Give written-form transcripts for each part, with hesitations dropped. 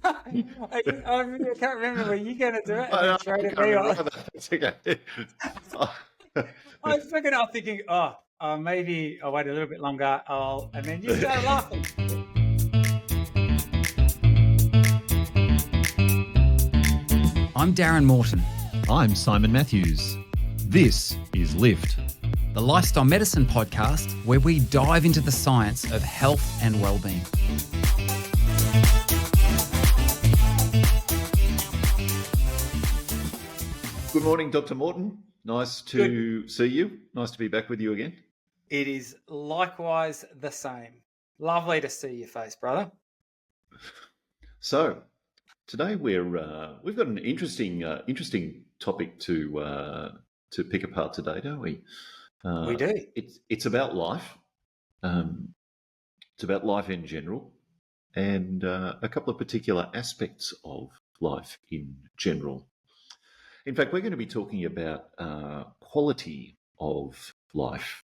I can't remember. Were you going to do it and I then throw it at me? That's okay. I was looking up thinking, maybe I'll wait a little bit longer. And then you started laughing. I'm Darren Morton. I'm Simon Matthews. This is Lift, the Lifestyle Medicine podcast where we dive into the science of health and well-being. Good morning, Dr. Morton. Nice to see you. Nice to be back with you again. It is likewise the same. Lovely to see your face, brother. So today we've got an interesting topic to pick apart today, don't we? We do. It's about life. It's about life in general, and a couple of particular aspects of life in general. In fact, we're going to be talking about quality of life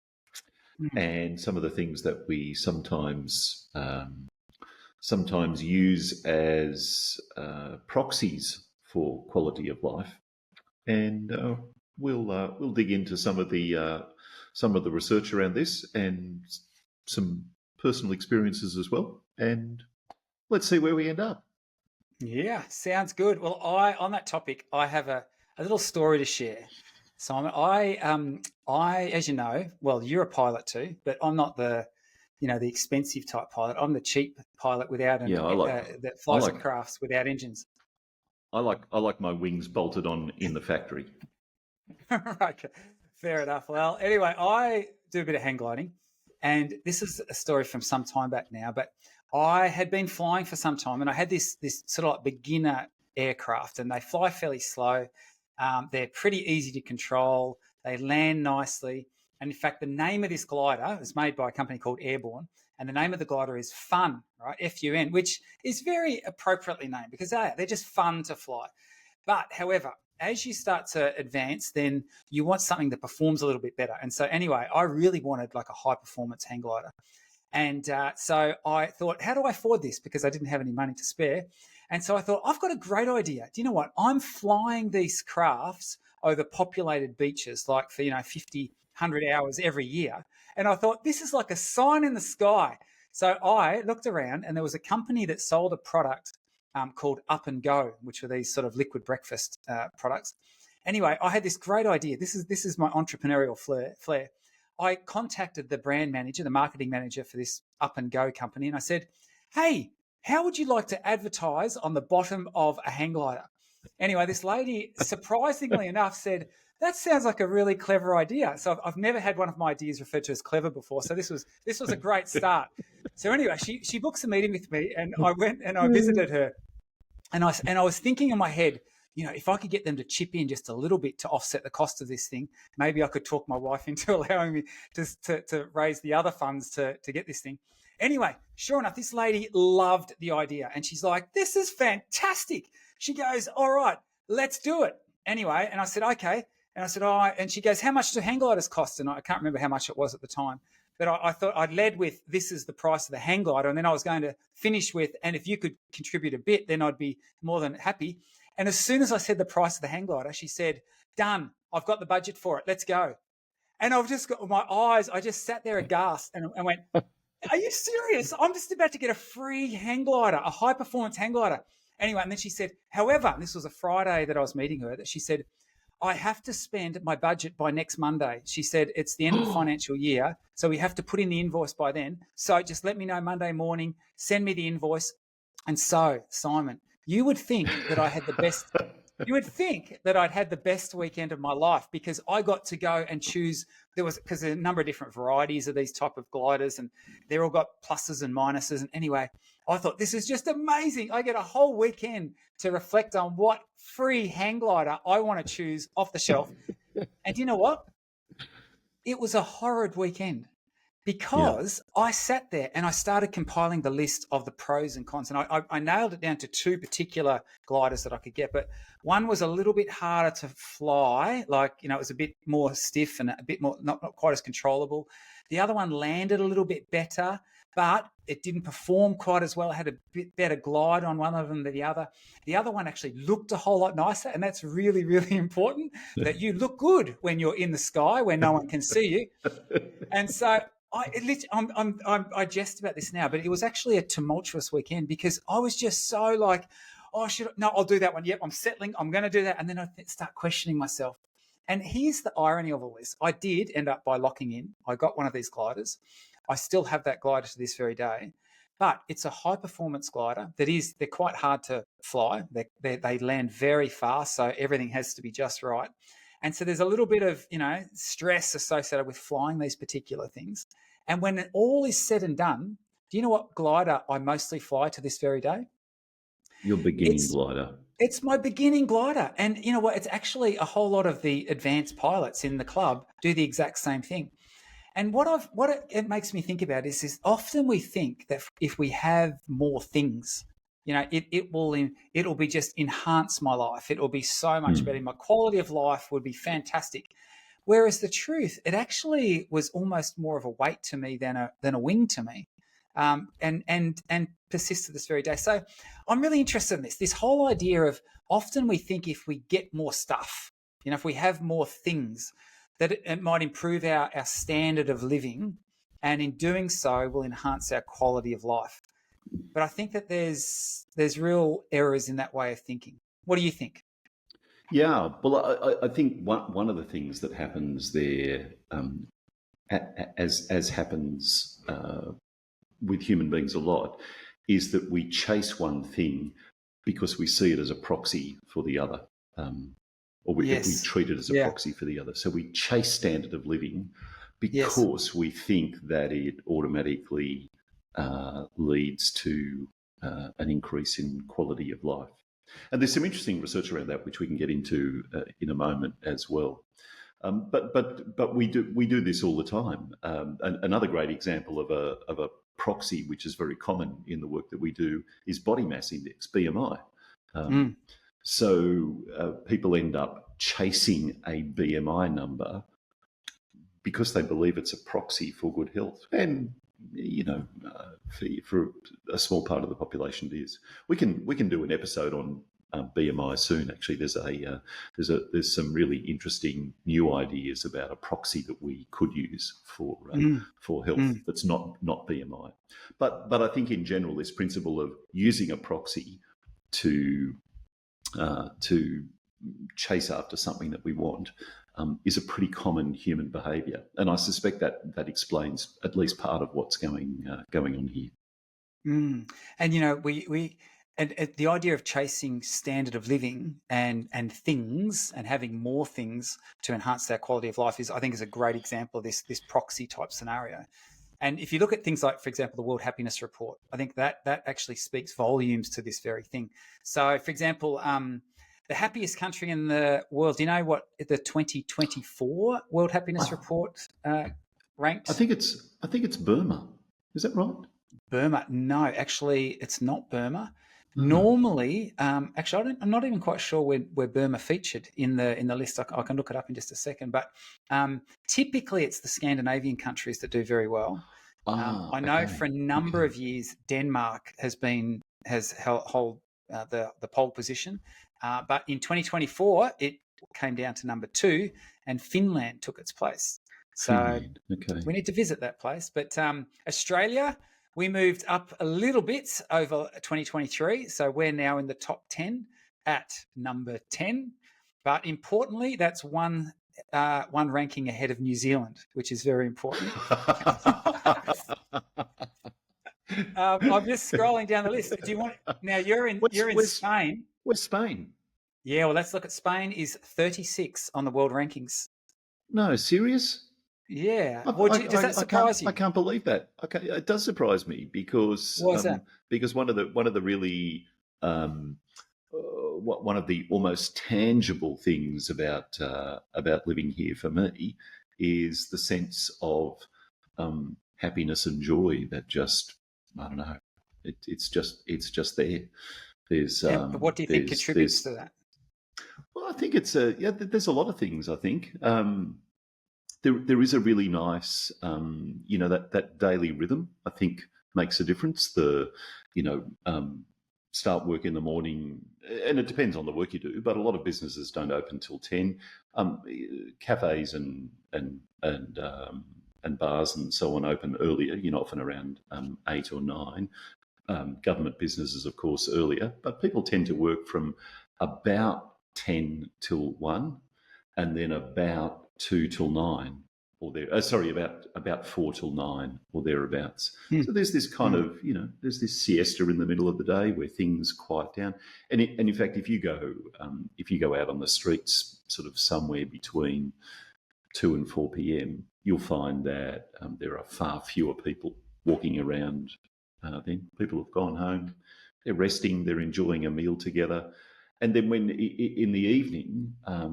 and some of the things that we sometimes use as proxies for quality of life, and we'll dig into some of the research around this and some personal experiences as well, and let's see where we end up. Yeah, sounds good. Well, on that topic, I have a little story to share. Simon, I, as you know, well, you're a pilot too, but I'm not the expensive type pilot. I'm the cheap pilot without that flies crafts without engines. I like my wings bolted on in the factory. Right, fair enough. Well, anyway, I do a bit of hang gliding, and this is a story from some time back now, but I had been flying for some time, and I had this sort of like beginner aircraft, and they fly fairly slow. They're pretty easy to control. They land nicely. And in fact, the name of this glider is made by a company called Airborne, and the name of the glider is Fun, right? F-U-N, which is very appropriately named because they're just fun to fly. But however, as you start to advance, then you want something that performs a little bit better. And so anyway, I really wanted like a high performance hang glider. And so I thought, how do I afford this? Because I didn't have any money to spare. And so I thought, I've got a great idea. Do you know what? I'm flying these crafts over populated beaches, like for, 50, 100 hours every year. And I thought, this is like a sign in the sky. So I looked around, and there was a company that sold a product called Up and Go, which were these sort of liquid breakfast products. Anyway, I had this great idea. This is my entrepreneurial flair. I contacted the brand manager, the marketing manager for this Up and Go company, and I said, hey, how would you like to advertise on the bottom of a hang glider? Anyway, this lady, surprisingly enough, said, that sounds like a really clever idea. So I've never had one of my ideas referred to as clever before. So this was a great start. So anyway, she books a meeting with me, and I went and I visited her. And I was thinking in my head, if I could get them to chip in just a little bit to offset the cost of this thing, maybe I could talk my wife into allowing me to raise the other funds to get this thing. Anyway, sure enough, this lady loved the idea, and she's like, this is fantastic. She goes, all right, let's do it. Anyway, and I said, okay. And I said, and she goes, how much do hang gliders cost? And I can't remember how much it was at the time, but I thought I'd led with, this is the price of the hang glider. And then I was going to finish with, and if you could contribute a bit, then I'd be more than happy. And as soon as I said the price of the hang glider, she said, done, I've got the budget for it. Let's go. And I've just got my eyes, I just sat there aghast and went, are you serious? I'm just about to get a free hang glider, a high performance hang glider. Anyway, and then she said, however, and this was a Friday that I was meeting her, that she said, I have to spend my budget by next Monday. She said, it's the end of the financial year, so we have to put in the invoice by then. So just let me know Monday morning, send me the invoice. And so, Simon, you would think that I had the best. You would think that I'd had the best weekend of my life because I got to go and choose. Because there's a number of different varieties of these type of gliders, and they're all got pluses and minuses. And anyway, I thought this is just amazing. I get a whole weekend to reflect on what free hang glider I want to choose off the shelf. And you know what? It was a horrid weekend. Because I sat there and I started compiling the list of the pros and cons. And I nailed it down to two particular gliders that I could get. But one was a little bit harder to fly. Like, it was a bit more stiff and a bit more, not quite as controllable. The other one landed a little bit better, but it didn't perform quite as well. It had a bit better glide on one of them than the other. The other one actually looked a whole lot nicer, and that's really, really important, that you look good when you're in the sky where no one can see you. And so I jest about this now, but it was actually a tumultuous weekend because I was just so like, oh, I'll do that one. Yep, I'm settling. I'm going to do that. And then I start questioning myself. And here's the irony of all this. I did end up by locking in. I got one of these gliders. I still have that glider to this very day. But it's a high performance glider they're quite hard to fly. They land very fast, so everything has to be just right. And so there's a little bit of, stress associated with flying these particular things. And when it all is said and done, do you know what glider I mostly fly to this very day? Your beginning glider. It's my beginning glider. And you know what? It's actually a whole lot of the advanced pilots in the club do the exact same thing. And what it makes me think about is often we think that if we have more things, it'll be just enhance my life. It will be so much better. My quality of life would be fantastic. Whereas the truth, it actually was almost more of a weight to me than a wing to me, and persists to this very day. So I'm really interested in this whole idea of often we think if we get more stuff, if we have more things, that it might improve our standard of living, and in doing so will enhance our quality of life. But I think that there's real errors in that way of thinking. What do you think? Yeah, well, I think one of the things that happens there, as happens with human beings a lot, is that we chase one thing because we see it as a proxy for the other, or we treat it as a proxy for the other. So we chase standard of living because we think that it automatically leads to an increase in quality of life. And there's some interesting research around that, which we can get into in a moment as well. But we do this all the time. Another great example of a proxy, which is very common in the work that we do, is body mass index, BMI. So people end up chasing a BMI number because they believe it's a proxy for good health. And for a small part of the population, it is. We can do an episode on BMI soon. Actually, there's some really interesting new ideas about a proxy that we could use for health that's not BMI. But I think in general, this principle of using a proxy to chase after something that we want is a pretty common human behaviour, and I suspect that explains at least part of what's going on here. And we the idea of chasing standard of living and things and having more things to enhance our quality of life is a great example of this proxy type scenario. And if you look at things like, for example, the World Happiness Report, I think that actually speaks volumes to this very thing. So, for example, the happiest country in the world, do you know what the 2024 World Happiness Report ranked? I think it's Burma. Is that right? Burma? No, actually, it's not Burma. Normally, actually, I'm not even quite sure where Burma featured in the list. I can look it up in just a second. But typically, it's the Scandinavian countries that do very well. I know for a number of years, Denmark has held the pole position. But in 2024, it came down to number 2, and Finland took its place. So we need to visit that place. But Australia, we moved up a little bit over 2023. So we're now in the top 10 at number 10. But importantly, that's one ranking ahead of New Zealand, which is very important. I'm just scrolling down the list. Do you want? Now you're in Spain. Where's Spain? Yeah, well, let's look at Spain. Is 36 on the world rankings. No, serious? Yeah. Does that surprise you? I can't believe that. Okay, it does surprise me because why is that? Because one of the really one of the almost tangible things about living here for me is the sense of happiness and joy that just, I don't know, it's just there. But what do you think contributes to that? Well, I think there's a lot of things. I think there is a really nice, that daily rhythm. I think makes a difference. Start work in the morning, and it depends on the work you do, but a lot of businesses don't open till 10. Cafes and bars and so on open earlier, often around 8 or 9. Government businesses, of course, earlier, but people tend to work from about 10 till 1 and then about 2 till 9 or about 4 till 9 or thereabouts. So there's this kind of, there's this siesta in the middle of the day where things quiet down. And in fact, if you go out on the streets sort of somewhere between 2 and 4 p.m, you'll find that there are far fewer people walking around then. People have gone home, they're resting, they're enjoying a meal together. And then when in the evening, I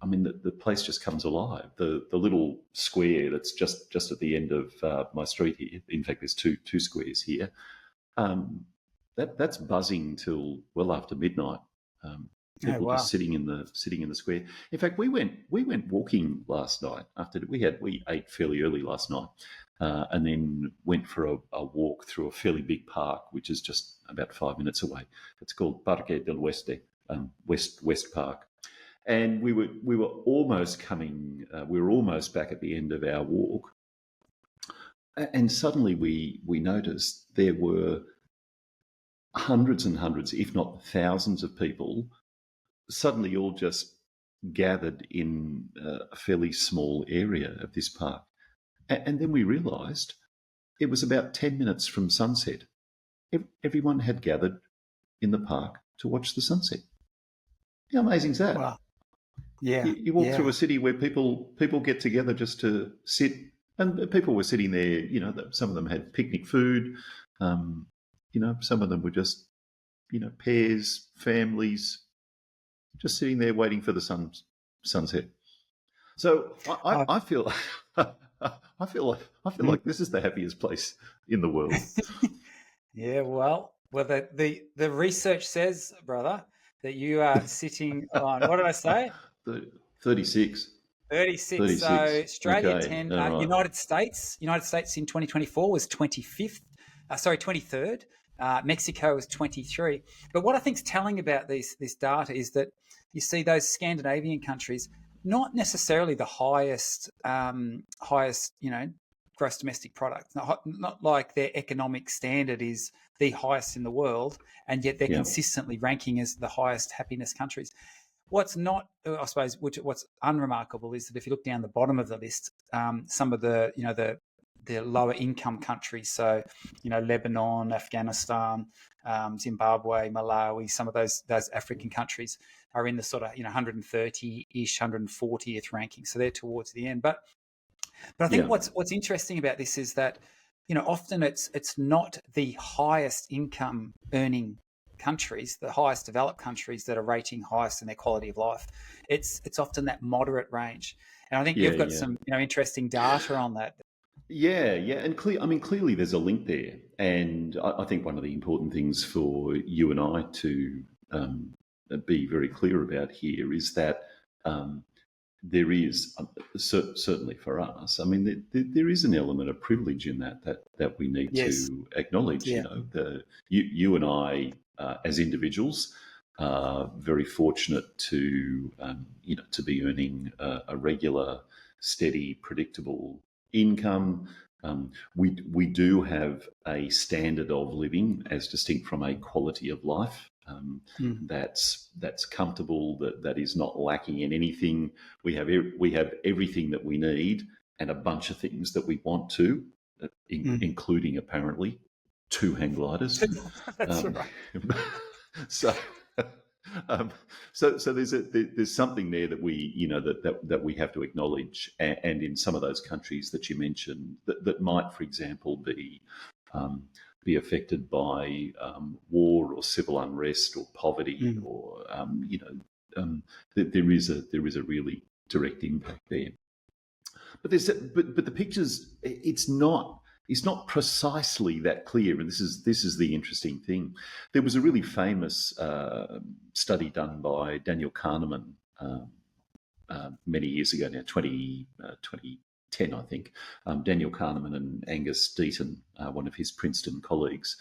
mean, the place just comes alive. The little square that's just at the end of my street here, in fact, there's two squares here, that's buzzing till well after midnight. People just sitting in the square. In fact, we went walking last night after we ate fairly early last night, and then went for a walk through a fairly big park, which is just about 5 minutes away. It's called Parque del Oeste, West Park, and we were almost back at the end of our walk, and suddenly we noticed there were hundreds and hundreds, if not thousands, of people suddenly all just gathered in a fairly small area of this park. And then we realised it was about 10 minutes from sunset. Everyone had gathered in the park to watch the sunset. How amazing is that? Wow. Yeah. You walk through a city where people get together just to sit, and people were sitting there, some of them had picnic food, some of them were just, pairs, families, just sitting there waiting for the sunset. So I feel like this is the happiest place in the world. Yeah, well, the research says, brother, that you are sitting on, what did I say? 36. 36. So Australia, okay. 10. Right. United States in 2024 was 23rd. Mexico was 23. But what I think is telling about this data is that you see those Scandinavian countries, not necessarily the highest, gross domestic product, not like their economic standard is the highest in the world, and yet they're consistently ranking as the highest happiness countries. What's not, I suppose, what's unremarkable is that if you look down the bottom of the list, some of the lower income countries, so Lebanon, Afghanistan, Zimbabwe, Malawi, some of those African countries are in the sort of 130-ish, 140th ranking. So they're towards the end. But I think what's interesting about this is that often it's not the highest income earning countries, the highest developed countries that are rating highest in their quality of life. It's often that moderate range. And I think you've got some interesting data on that. Yeah, and clearly there's a link there, and I think one of the important things for you and I to be very clear about here is that there is certainly for us. I mean, there is an element of privilege in that we need to acknowledge. Yeah. You and I as individuals are very fortunate to be earning a regular, steady, predictable income. We do have a standard of living as distinct from a quality of life that's comfortable, that is not lacking in anything. We have everything that we need and a bunch of things that we want to, including apparently 2 hang gliders. That's right. So there's something there that we that we have to acknowledge, and in some of those countries that you mentioned that might, for example, be affected by war or civil unrest or poverty or there is a really direct impact there. But the pictures, it's not precisely that clear, and this is the interesting thing. There was a really famous study done by Daniel Kahneman many years ago now, 20 10, I think, Daniel Kahneman and Angus Deaton, one of his Princeton colleagues.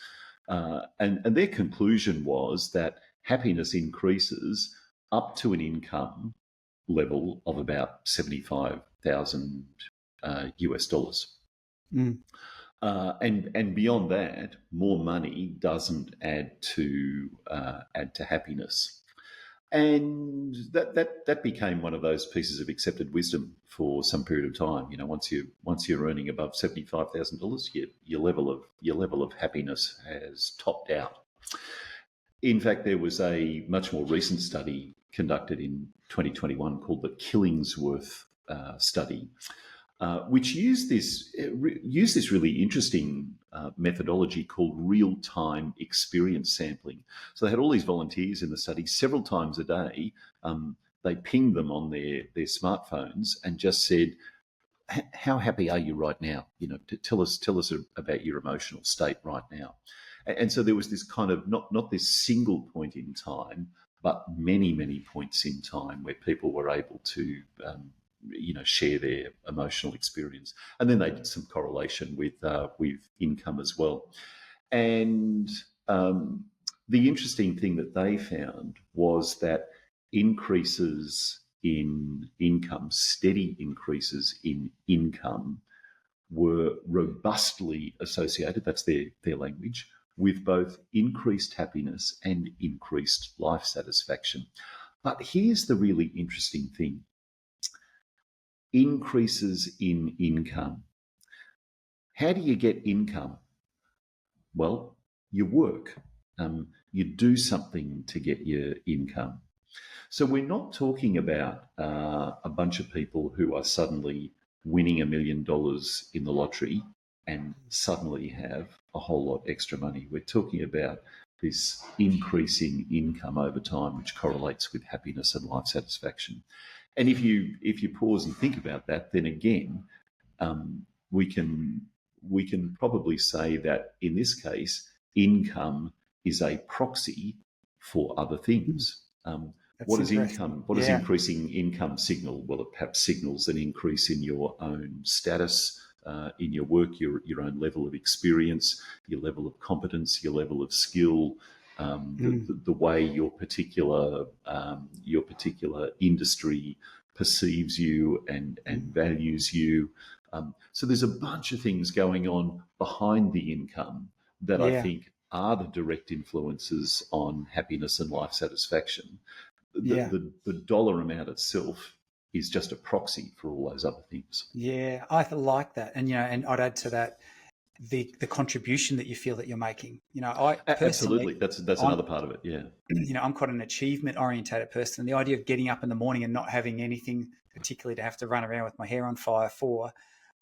And their conclusion was that happiness increases up to an income level of about 75,000 US dollars. Mm. And beyond that, more money doesn't add to happiness. And that became one of those pieces of accepted wisdom for some period of time. Once you're earning above $75,000, your level of happiness has topped out. In fact, there was a much more recent study conducted in 2021 called the Killingsworth study, which used this really interesting methodology called real-time experience sampling. So they had all these volunteers in the study several times a day. They pinged them on their smartphones and just said, "How happy are you right now? Tell us about your emotional state right now." And so there was this kind of not this single point in time, but many points in time where people were able to share their emotional experience. And then they did some correlation with income as well. And the interesting thing that they found was that increases in income, steady increases in income, were robustly associated, that's their language, with both increased happiness and increased life satisfaction. But here's the really interesting thing. Increases in income. How do you get income? Well, you work. You do something to get your income. So we're not talking about a bunch of people who are suddenly winning $1 million in the lottery and suddenly have a whole lot extra money. We're talking about this increasing income over time, which correlates with happiness and life satisfaction. And if you pause and think about that, then again, we can probably say that in this case, income is a proxy for other things. What is income? What does increasing income signal? Well, it perhaps signals an increase in your own status, in your work, your own level of experience, your level of competence, your level of skill, the way your particular industry perceives you and values you. So there's a bunch of things going on behind the income that I think are the direct influences on happiness and life satisfaction. The dollar amount itself is just a proxy for all those other things. Yeah, I like that. And, and I'd add to that the contribution that you feel that you're making. I absolutely, that's another part of it. Yeah. I'm quite an achievement orientated person. The idea of getting up in the morning and not having anything particularly to have to run around with my hair on fire for,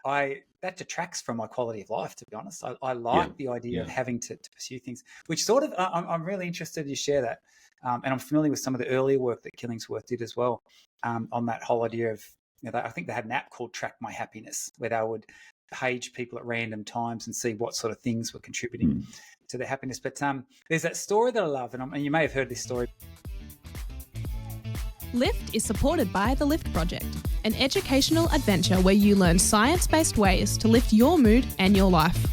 that detracts from my quality of life, to be honest. I like the idea of having to pursue things, which sort of, I'm really interested you share that. And I'm familiar with some of the earlier work that Killingsworth did as well, on that whole idea of, I think they had an app called Track My Happiness, where they would page people at random times and see what sort of things were contributing to their happiness. But there's that story that I love, and you may have heard this story. Lift is supported by the Lift Project, an educational adventure where you learn science-based ways to lift your mood and your life.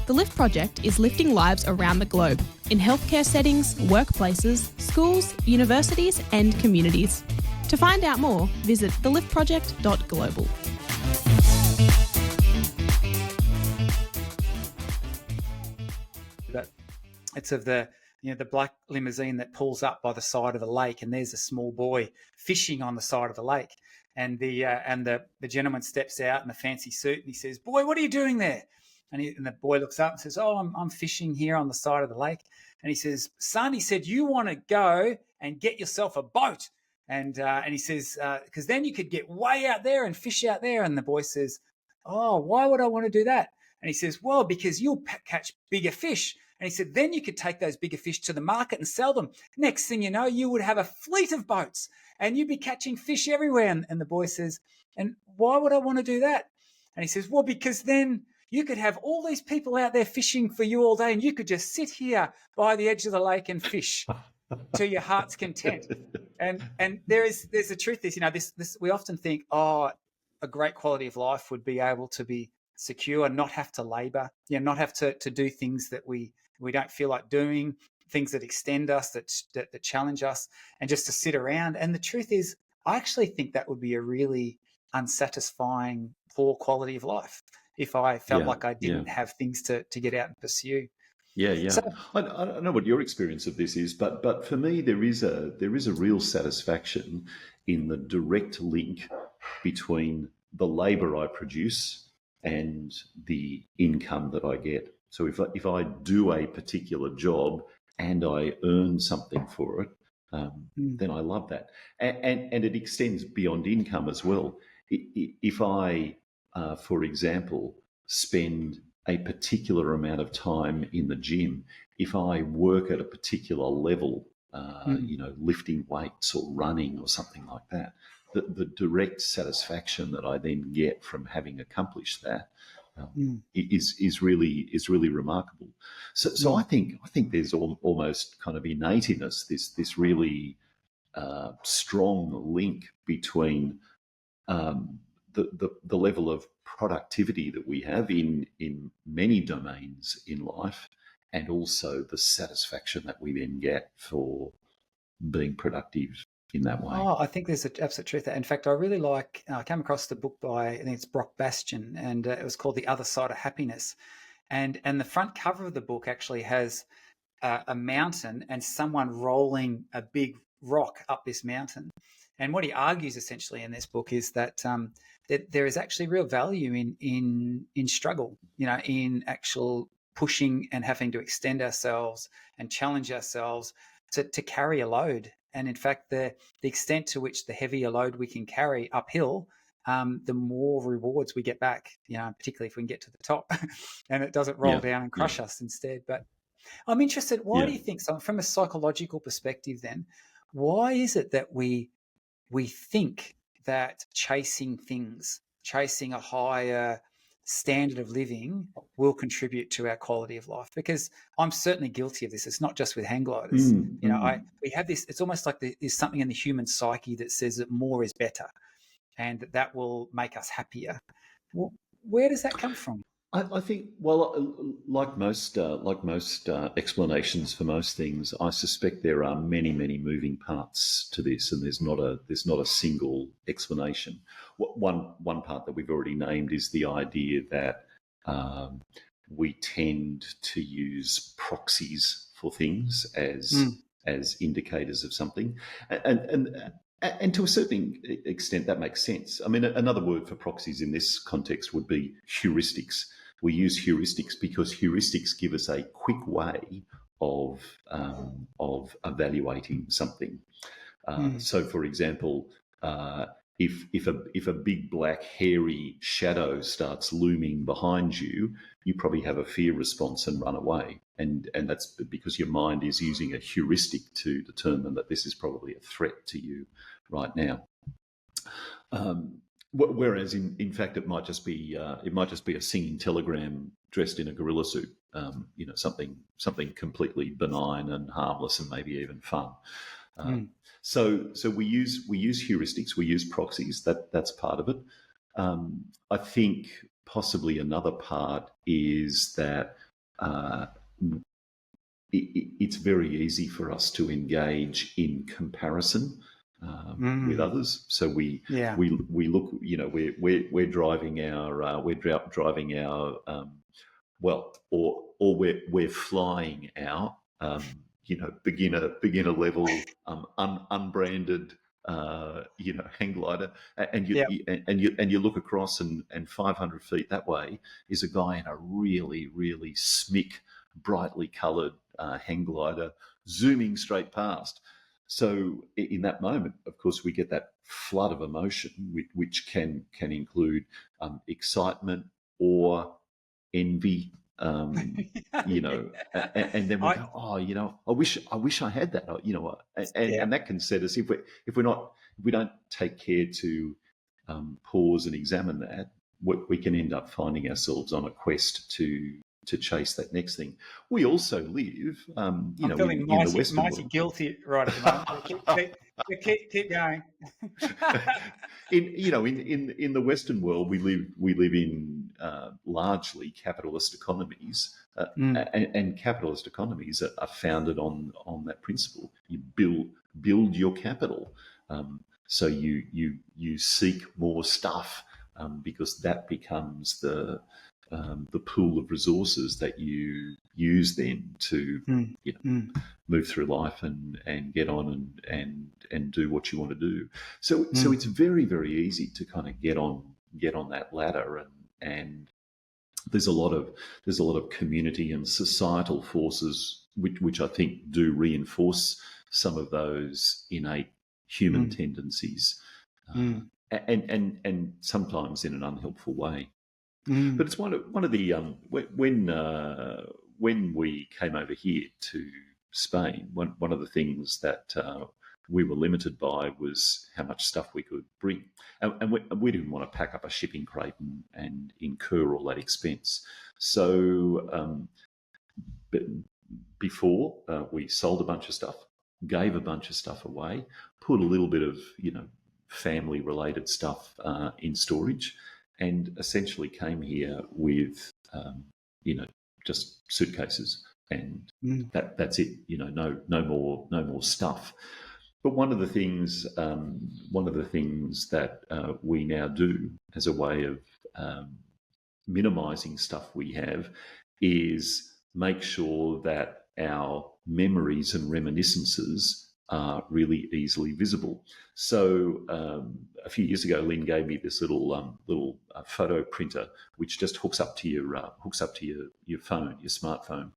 The Lift Project is lifting lives around the globe, in healthcare settings, workplaces, schools, universities and communities. To find out more, visit theliftproject.global. It's of the black limousine that pulls up by the side of the lake, and there's a small boy fishing on the side of the lake, and the gentleman steps out in a fancy suit and he says, "Boy, what are you doing there?" And the boy looks up and says, "Oh, I'm fishing here on the side of the lake." And he says, "Son," he said, "you want to go and get yourself a boat." And he says, "Because then you could get way out there and fish out there." And the boy says, "Oh, why would I want to do that?" And he says, "Well, because you'll catch bigger fish." And he said, "Then you could take those bigger fish to the market and sell them. Next thing you know, you would have a fleet of boats and you'd be catching fish everywhere." And the boy says, "And why would I want to do that?" And he says, "Well, because then you could have all these people out there fishing for you all day and you could just sit here by the edge of the lake and fish to your heart's content." And there's a truth. This we often think, oh, a great quality of life would be able to be secure, not have to labor, not have to do things that we don't feel like doing, things that extend us, that challenge us, and just to sit around. And the truth is, I actually think that would be a really unsatisfying, poor quality of life if I felt like I didn't have things to get out and pursue. Yeah. So, I don't know what your experience of this is, but for me, there is a real satisfaction in the direct link between the labour I produce and the income that I get. So if I do a particular job and I earn something for it, then I love that, and it extends beyond income as well. If I, for example, spend a particular amount of time in the gym, if I work at a particular level, lifting weights or running or something like that, the direct satisfaction that I then get from having accomplished that is really remarkable. So I think there's almost kind of innate in us this really strong link between the level of productivity that we have in many domains in life, and also the satisfaction that we then get for being productive in that way. I think there's an absolute truth there. In fact, I really like, I came across the book by, I think it's Brock Bastian, and it was called The Other Side of Happiness. And the front cover of the book actually has a mountain and someone rolling a big rock up this mountain. And what he argues essentially in this book is that that there is actually real value in struggle, in actual pushing and having to extend ourselves and challenge ourselves to carry a load. And in fact, the extent to which the heavier load we can carry uphill, the more rewards we get back, particularly if we can get to the top and it doesn't roll down and crush us instead. But I'm interested, why do you think so? From a psychological perspective then, why is it that we think that chasing a higher standard of living will contribute to our quality of life? Because I'm certainly guilty of this. It's not just with hang gliders. We have this, it's almost like there's something in the human psyche that says that more is better and that will make us happier. Well, where does that come from? I think, well, like most explanations for most things, I suspect there are many moving parts to this, and there's not a single explanation. One part that we've already named is the idea that we tend to use proxies for things as indicators of something, and to a certain extent that makes sense. I mean, another word for proxies in this context would be heuristics. We use heuristics because heuristics give us a quick way of evaluating something. So, for example, if a big black hairy shadow starts looming behind you, you probably have a fear response and run away, and that's because your mind is using a heuristic to determine that this is probably a threat to you right now. Whereas in fact it might just be a singing telegram dressed in a gorilla suit, something completely benign and harmless and maybe even fun. So we use heuristics, we use proxies. That's part of it. I think possibly another part is that it's very easy for us to engage in comparison with others. So we look, we're driving our we're flying our beginner level unbranded hang glider, and you look across and 500 feet that way is a guy in a really smick, brightly coloured hang glider zooming straight past. So in that moment, of course, we get that flood of emotion, which can include excitement or envy, and then we go, I wish I had that, and that can set us, if we don't take care to pause and examine that, we can end up finding ourselves on a quest to chase that next thing. We also live, I'm feeling in the Western mighty world. guilty right at the moment. Yeah, keep going. In the Western world, we live in largely capitalist economies, Mm, and capitalist economies are founded on that principle. You build your capital, so you seek more stuff, because that becomes the pool of resources that you use then to mm, you know mm, move through life and get on and do what you want to do. So mm, it's very, very easy to kind of get on that ladder, and there's a lot of community and societal forces which I think do reinforce some of those innate human mm, tendencies, mm, and sometimes in an unhelpful way. mm. But it's one of the when we came over here to Spain, one of the things that we were limited by was how much stuff we could bring, and we didn't want to pack up a shipping crate and incur all that expense. So but before we sold a bunch of stuff, gave a bunch of stuff away, put a little bit of family related stuff in storage, and essentially came here with you know just suitcases, and Mm, that's it. No more stuff. But one of the things that we now do as a way of minimizing stuff we have is make sure that our memories and reminiscences are really easily visible. So a few years ago, Lynn gave me this little photo printer, which just hooks up to your phone, your smartphone.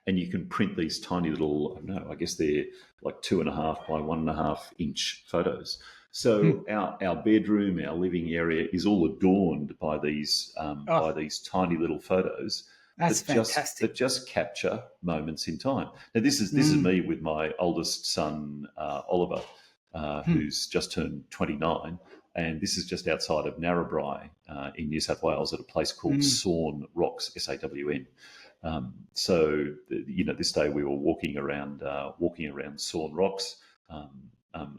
And you can print these tiny little, I don't know, I guess they're like 2.5 by 1.5 inch photos. mm. So our bedroom, our living area is all adorned by these Oh, tiny little photos that's that just fantastic. that just capture moments in time. Now this is Mm, me with my oldest son Oliver, mm, who's just turned 29, and this is just outside of Narrabri in New South Wales at a place called mm, Sawn Rocks, Sawn. So this day we were walking around Sawn Rocks.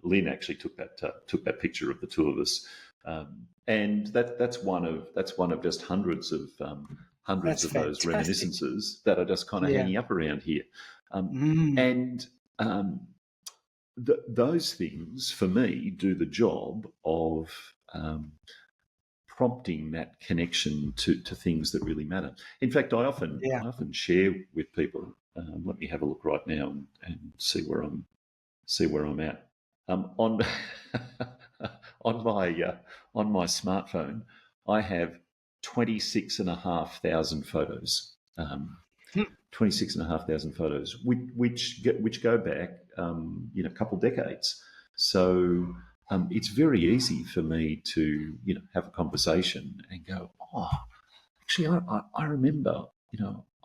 Lynn actually took that picture of the two of us, and that's one of just hundreds that's of those fantastic. reminiscences that are just kind of Yeah. hanging up around here, Mm, and those things for me do the job of prompting that connection to things that really matter. In fact, yeah. I often share with people. Let me have a look right now and see where I'm at. On on my smartphone, I have 26,500 photos. Mm, 26,500 photos, which go back, a couple decades. So it's very easy for me to, have a conversation and go, oh, actually, I remember,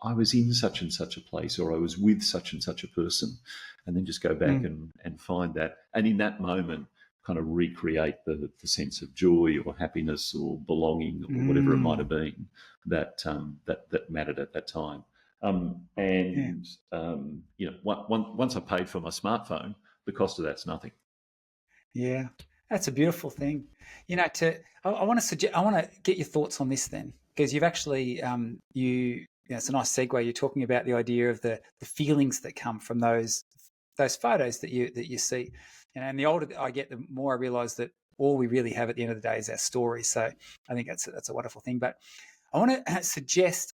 I was in such and such a place, or I was with such and such a person, and then just go back mm, and find that, and in that moment, kind of recreate the sense of joy or happiness or belonging or whatever it might mm. have been that mattered at that time. Yeah. And once I paid for my smartphone, the cost of that's nothing. Yeah, that's a beautiful thing. I want to suggest, I want to get your thoughts on this then, because you've actually, it's a nice segue. You're talking about the idea of the feelings that come from those photos that you see, and the older I get, the more I realise that all we really have at the end of the day is our stories. So I think that's a wonderful thing. But I want to suggest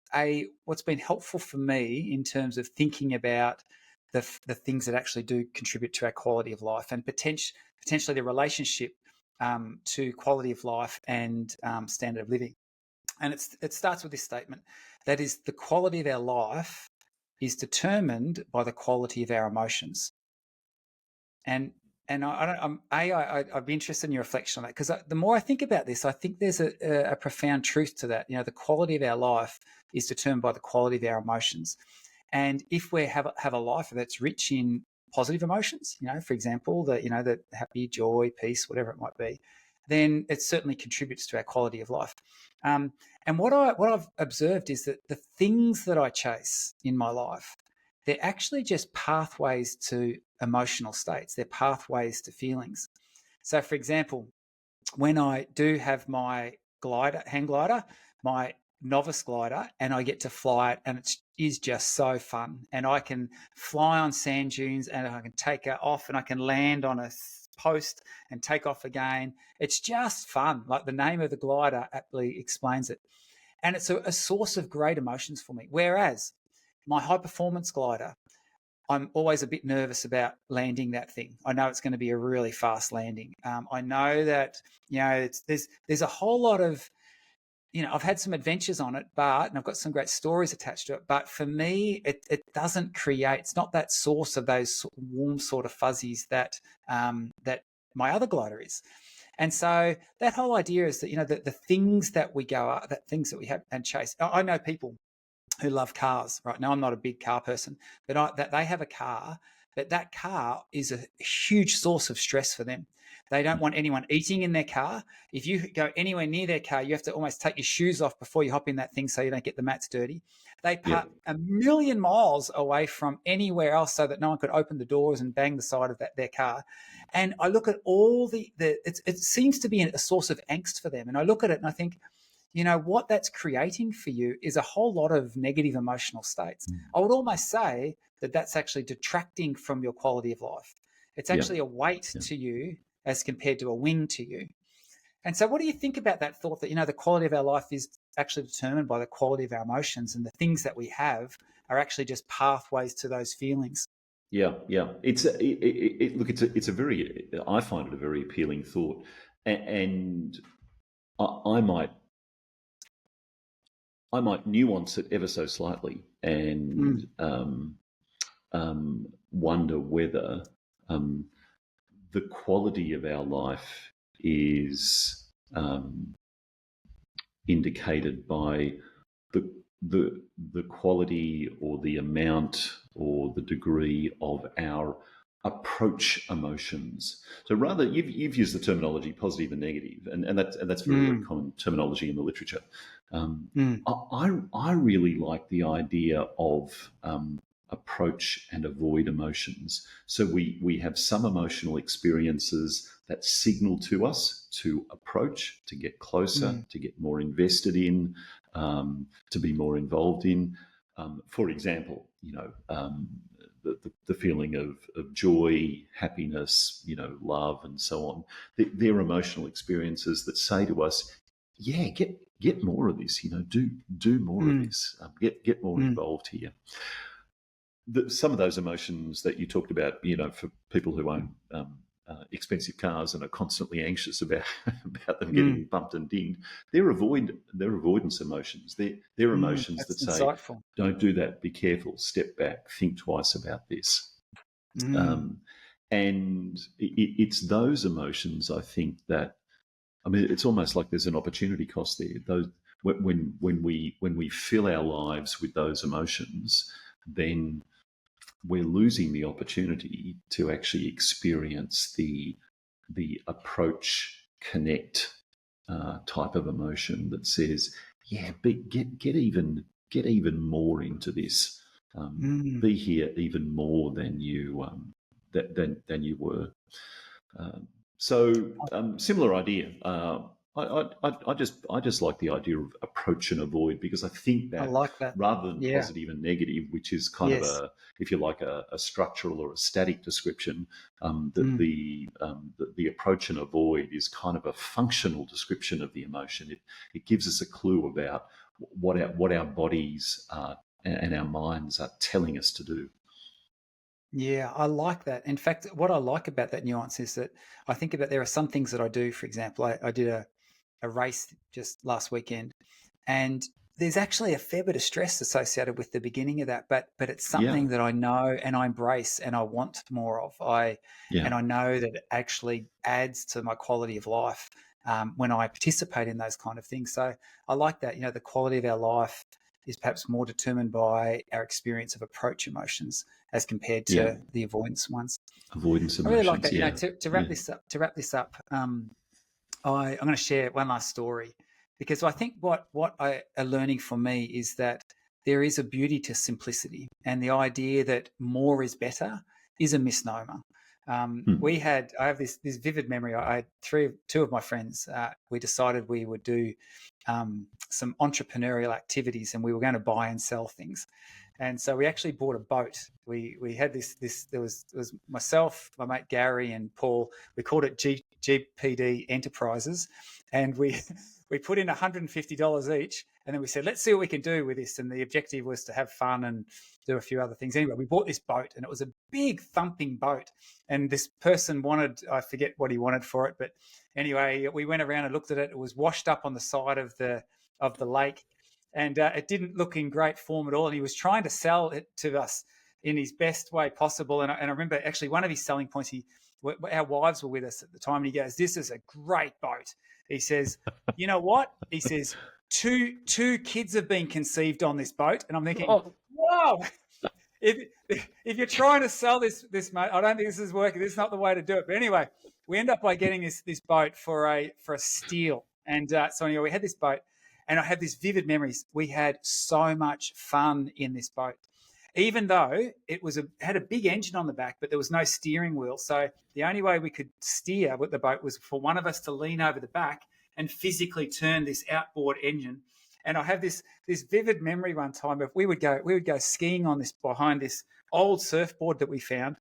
what's been helpful for me in terms of thinking about the things that actually do contribute to our quality of life, and potentially the relationship to quality of life and standard of living. And it starts with this statement: that is, the quality of our life is determined by the quality of our emotions. And I'd be interested in your reflection on that, because the more I think about this, I think there's a profound truth to that. The quality of our life is determined by the quality of our emotions. And if we have a life that's rich in positive emotions, for example, the happy, joy, peace, whatever it might be, then it certainly contributes to our quality of life. And what I've observed is that the things that I chase in my life, they're actually just pathways to emotional states. They're pathways to feelings. So, for example, when I do have my hang glider, my novice glider, and I get to fly it, and it is just so fun. And I can fly on sand dunes, and I can take it off, and I can land on a post and take off again. It's just fun. Like the name of the glider aptly explains it. And it's a source of great emotions for me. Whereas my high performance glider, I'm always a bit nervous about landing that thing. I know it's going to be a really fast landing. I know that, there's a whole lot of, I've had some adventures on it, and I've got some great stories attached to it. But for me, it doesn't create, it's not that source of those warm sort of fuzzies that my other glider is. And so that whole idea is that, the things that we that things that we have and chase. I know people who love cars. Right now, I'm not a big car person, but that they have a car, but that car is a huge source of stress for them. They don't want anyone eating in their car. If you go anywhere near their car, you have to almost take your shoes off before you hop in that thing so you don't get the mats dirty. They park a million miles away from anywhere else so that no one could open the doors and bang the side of their car. And I look at all it seems to be a source of angst for them. And I look at it and I think, what that's creating for you is a whole lot of negative emotional states. I would almost say that that's actually detracting from your quality of life. It's actually a weight to you as compared to a wing to you. And so what do you think about that thought that, the quality of our life is actually determined by the quality of our emotions, and the things that we have are actually just pathways to those feelings? Yeah. It's a very, I find it a very appealing thought, and I might nuance it ever so slightly and wonder whether the quality of our life is indicated by the quality or the amount or the degree of our approach emotions. So rather, you've used the terminology positive and negative, and that's very common terminology in the literature. I really like the idea of approach and avoid emotions. So we have some emotional experiences that signal to us to approach, to get closer, to get more invested in, to be more involved in. For example, the feeling of joy, happiness, love, and so on. They're emotional experiences that say to us, "Yeah, get more of this. Do more of this. Get more involved here." Some of those emotions that you talked about, for people who own expensive cars and are constantly anxious about them getting bumped and dinged, they're avoidance emotions. They're emotions that say, insightful. "Don't do that. Be careful. Step back. Think twice about this." And it's those emotions, I think, that, it's almost like there's an opportunity cost there. Those when we fill our lives with those emotions, then we're losing the opportunity to actually experience the approach, connect type of emotion that says, "Yeah, get even more into this. Be here even more than you than you were." Similar idea. I just like the idea of approach and avoid, because I think I that like that. rather than Yeah. positive and negative, which is kind of Yes. if you like, a structural or a static description, the approach and avoid is kind of a functional description of the emotion. It gives us a clue about what our bodies and our minds are telling us to do. Yeah, I like that. In fact, what I like about that nuance is that I think about there are some things that I do. For example, I did a race just last weekend, and there's actually a fair bit of stress associated with the beginning of that, but it's something Yeah, that I know and I embrace and I want more of. And I know that it actually adds to my quality of life when I participate in those kind of things. So I like that. The quality of our life is perhaps more determined by our experience of approach emotions as compared yeah. to the avoidance ones. Avoidance I really like emotions. that. Yeah, To wrap this up. I'm going to share one last story, because I think what I are learning from me is that there is a beauty to simplicity, and the idea that more is better is a misnomer. I have this vivid memory. I had two of my friends. We decided we would do some entrepreneurial activities, and we were going to buy and sell things. And so we actually bought a boat. We had this. It was myself, my mate Gary, and Paul. We called it GPD Enterprises, and we put in $150 each, and then we said, let's see what we can do with this. And the objective was to have fun and do a few other things. Anyway, we bought this boat, and it was a big thumping boat. And this person wanted, I forget what he wanted for it, but anyway, we went around and looked at it. It was washed up on the side of the lake, and it didn't look in great form at all. And he was trying to sell it to us in his best way possible. And I remember actually one of his selling points, our wives were with us at the time, and he goes, "This is a great boat." He says, "You know what?" He says, two kids have been conceived on this boat. And I'm thinking, wow, if you're trying to sell this, mate, I don't think this is working. This is not the way to do it. But anyway, we end up by getting this boat for a steal. And so anyway, we had this boat, and I have these vivid memories. We had so much fun in this boat, even though it had a big engine on the back, but there was no steering wheel. So the only way we could steer with the boat was for one of us to lean over the back and physically turn this outboard engine. And I have this vivid memory one time of we would go skiing on behind this old surfboard that we found.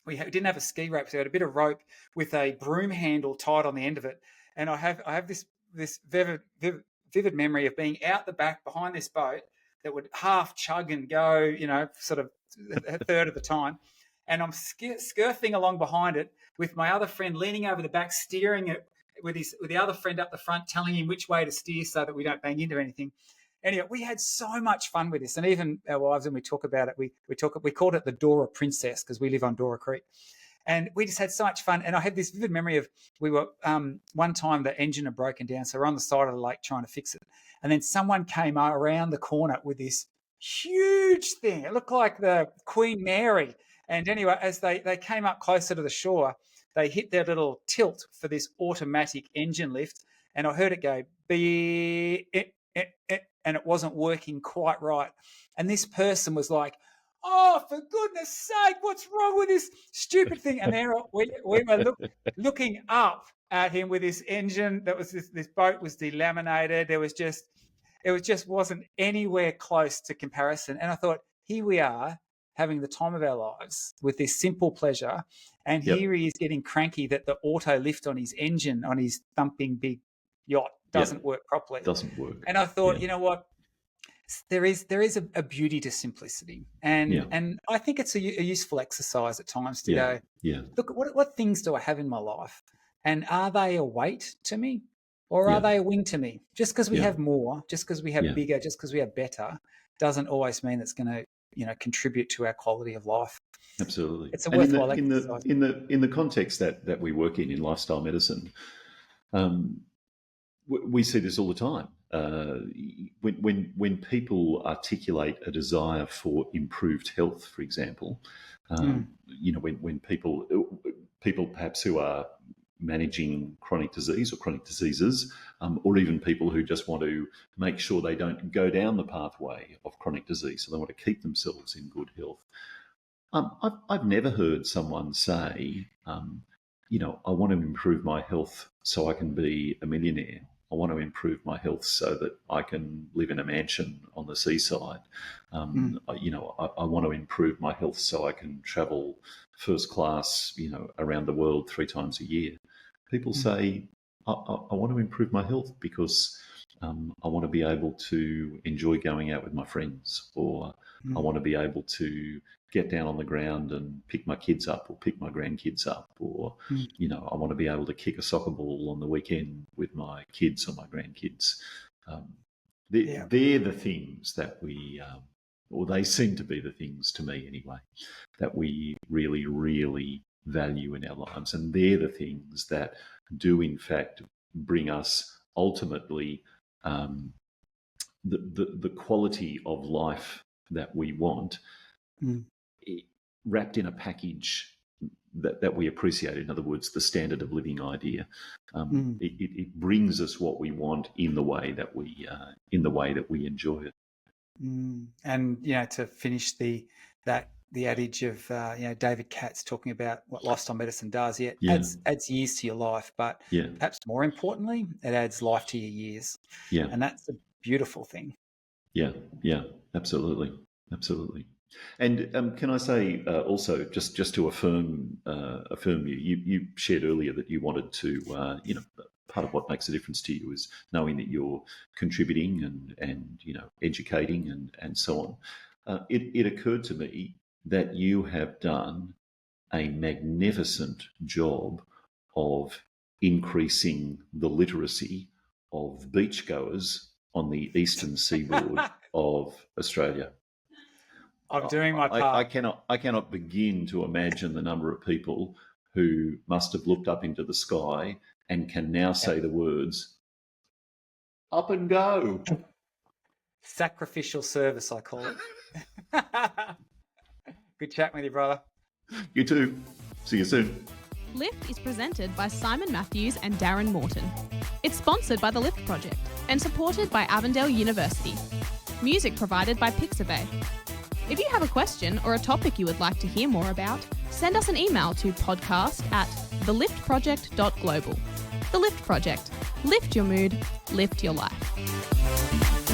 We didn't have a ski rope, so we had a bit of rope with a broom handle tied on the end of it. And I have this vivid memory of being out the back behind this boat that would half chug and go, sort of a third of the time. And I'm skirting along behind it with my other friend leaning over the back, steering it with the other friend up the front, telling him which way to steer so that we don't bang into anything. Anyway, we had so much fun with this. And even our wives, when we talk about it, we called it the Dora Princess because we live on Dora Creek. And we just had so much fun. And I had this vivid memory of we were one time the engine had broken down. So we're on the side of the lake trying to fix it. And then someone came around the corner with this huge thing. It looked like the Queen Mary. And anyway, as they came up closer to the shore, they hit their little tilt for this automatic engine lift. And I heard it go, beep, and it wasn't working quite right. And this person was like, "Oh, for goodness sake, what's wrong with this stupid thing?" And there we were looking up at him with this engine that was this boat was delaminated. It just wasn't anywhere close to comparison. And I thought, here we are having the time of our lives with this simple pleasure. And here he is getting cranky that the auto lift on his engine, on his thumping big yacht, doesn't work properly. Doesn't work. And I thought, you know what? There is a beauty to simplicity, and I think it's a useful exercise at times to go, look, what things do I have in my life, and are they a weight to me, or are they a wing to me? Just because we have more, just because we have bigger, just because we have better, doesn't always mean it's going to contribute to our quality of life. Absolutely, it's a worthwhile exercise. In the context that we work in lifestyle medicine. We see this all the time. When people articulate a desire for improved health, for example, when people perhaps who are managing chronic disease or chronic diseases, or even people who just want to make sure they don't go down the pathway of chronic disease, so they want to keep themselves in good health. I've never heard someone say, I want to improve my health so I can be a millionaire. I want to improve my health so that I can live in a mansion on the seaside. I want to improve my health so I can travel first class, around the world 3 times a year. People say, I want to improve my health because I want to be able to enjoy going out with my friends, or I want to be able to get down on the ground and pick my kids up or pick my grandkids up, or, I want to be able to kick a soccer ball on the weekend with my kids or my grandkids. They're the things that we, or they seem to be the things to me anyway, that we really, really value in our lives. And they're the things that do in fact bring us ultimately the quality of life that we want, wrapped in a package that we appreciate. In other words, the standard of living idea. It brings us what we want in the way that we enjoy it. And to finish that the adage of David Katz talking about what lifestyle medicine does. Yeah, it Yeah. adds years to your life, but Yeah. perhaps more importantly, it adds life to your years. Yeah. And that's a beautiful thing. Yeah. Yeah. Absolutely. Absolutely. And can I say also, just to affirm you, you shared earlier that you wanted to, part of what makes a difference to you is knowing that you're contributing and educating and so on. It occurred to me that you have done a magnificent job of increasing the literacy of beachgoers on the eastern seaboard of Australia. I'm doing my part. I cannot begin to imagine the number of people who must have looked up into the sky and can now say the words, "Up and go." Sacrificial service, I call it. Good chat with you, brother. You too. See you soon. Lift is presented by Simon Matthews and Darren Morton. It's sponsored by the Lift Project and supported by Avondale University. Music provided by Pixabay. If you have a question or a topic you would like to hear more about, send us an email to podcast@theliftproject.global. The Lift Project. Lift your mood, lift your life.